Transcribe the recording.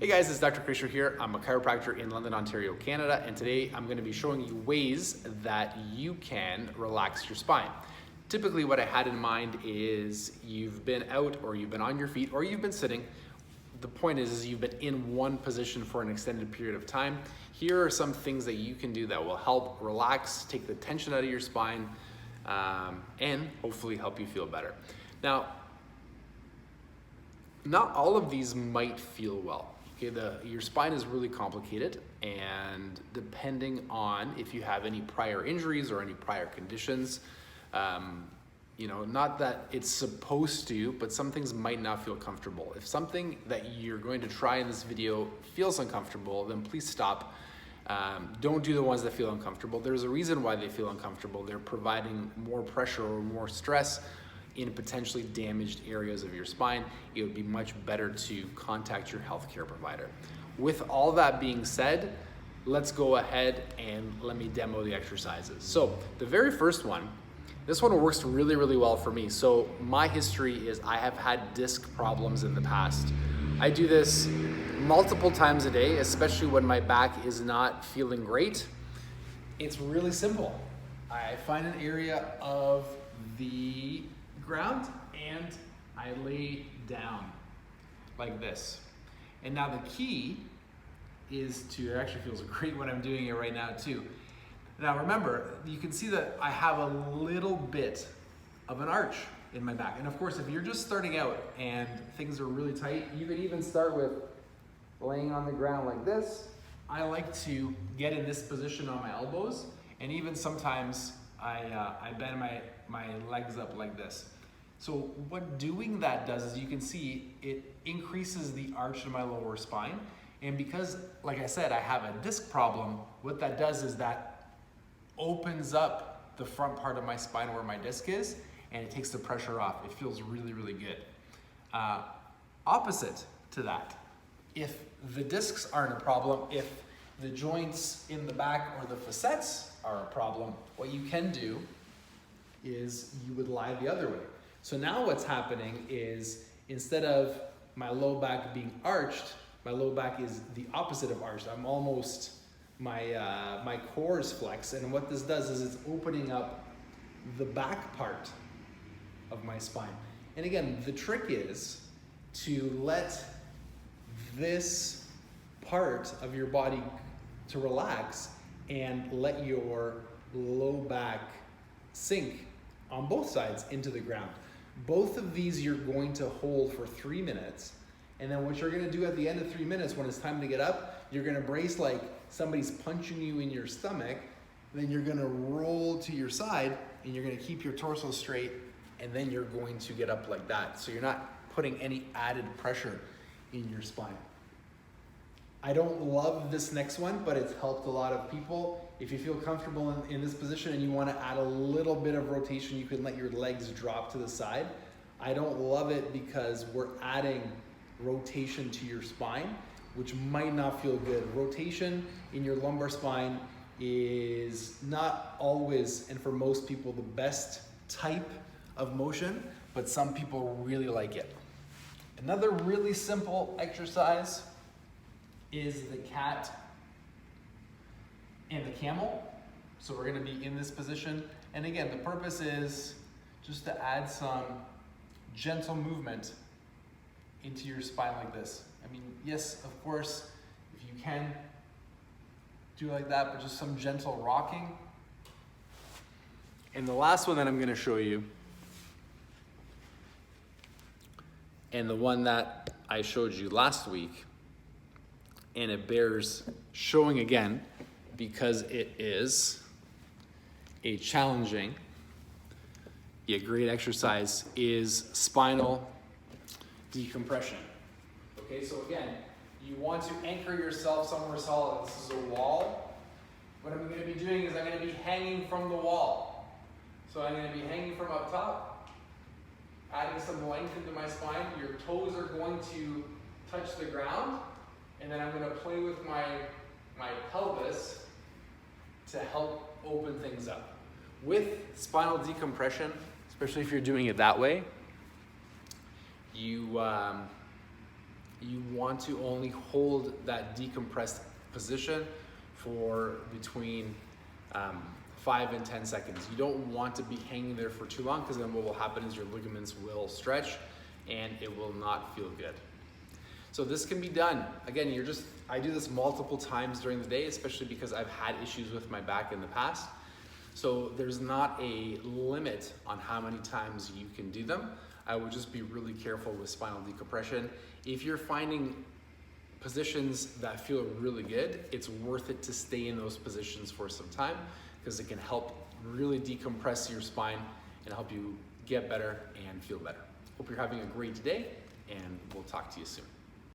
Hey guys, it's Dr. Kresimir here. I'm a chiropractor in London, Ontario, Canada, and today I'm going to be showing you ways that you can relax your spine. Typically what I had in mind is you've been out or you've been on your feet or you've been sitting. The point is you've been in one position for an extended period of time. Here are some things that you can do that will help relax, take the tension out of your spine, and hopefully help you feel better. Now, not all of these might feel well. Okay, your spine is really complicated, and depending on if you have any prior injuries or any prior conditions, not that it's supposed to, but some things might not feel comfortable. If something that you're going to try in this video feels uncomfortable, then please stop. Don't do the ones that feel uncomfortable. There's a reason why they feel uncomfortable. They're providing more pressure or more stress in potentially damaged areas of your spine. It would be much better to contact your healthcare provider. With all that being said, let's go ahead and let me demo the exercises. So the very first one, this one works really, really well for me. So my history is I have had disc problems in the past. I do this multiple times a day, especially when my back is not feeling great. It's really simple. I find an area of the ground and I lay down like this. And now the key is to, it actually feels great when I'm doing it right now too. Now remember, you can see that I have a little bit of an arch in my back. And of course, if you're just starting out and things are really tight, you could even start with laying on the ground like this. I like to get in this position on my elbows, and even sometimes I bend my legs up like this. So what doing that does is, you can see it increases the arch in my lower spine. And because, like I said, I have a disc problem, what that does is that opens up the front part of my spine where my disc is, and it takes the pressure off. It feels really, really good. Opposite to that, if the discs aren't a problem, if the joints in the back or the facets are a problem, what you can do is you would lie the other way. So now what's happening is, instead of my low back being arched, my low back is the opposite of arched. I'm almost, my core is flexed, and what this does is it's opening up the back part of my spine. And again, the trick is to let this part of your body to relax and let your low back sink on both sides into the ground. Both of these you're going to hold for 3 minutes, and then what you're going to do at the end of 3 minutes, when it's time to get up, you're going to brace like somebody's punching you in your stomach. Then you're going to roll to your side, and you're going to keep your torso straight, and then you're going to get up like that. So you're not putting any added pressure in your spine. I don't love this next one, but it's helped a lot of people. If you feel comfortable in this position and you want to add a little bit of rotation, you can let your legs drop to the side. I don't love it because we're adding rotation to your spine, which might not feel good. Rotation in your lumbar spine is not always, and for most people, the best type of motion, but some people really like it. Another really simple exercise is the cat and the camel. So we're gonna be in this position. And again, the purpose is just to add some gentle movement into your spine like this. I mean, yes, of course, if you can do like that, but just some gentle rocking. And the last one that I'm gonna show you, and the one that I showed you last week, and it bears showing again because it is a challenging yet great exercise, is spinal decompression. Okay, so again, you want to anchor yourself somewhere solid. This is a wall. What I'm going to be doing is I'm going to be hanging from the wall. So I'm going to be hanging from up top, adding some length into my spine. Your toes are going to touch the ground. And then I'm going to play with my pelvis to help open things up. With spinal decompression, especially if you're doing it that way, you you want to only hold that decompressed position for between 5 and 10 seconds. You don't want to be hanging there for too long, because then what will happen is your ligaments will stretch and it will not feel good. So this can be done. Again, I do this multiple times during the day, especially because I've had issues with my back in the past. So there's not a limit on how many times you can do them. I would just be really careful with spinal decompression. If you're finding positions that feel really good, it's worth it to stay in those positions for some time, because it can help really decompress your spine and help you get better and feel better. Hope you're having a great day, and we'll talk to you soon.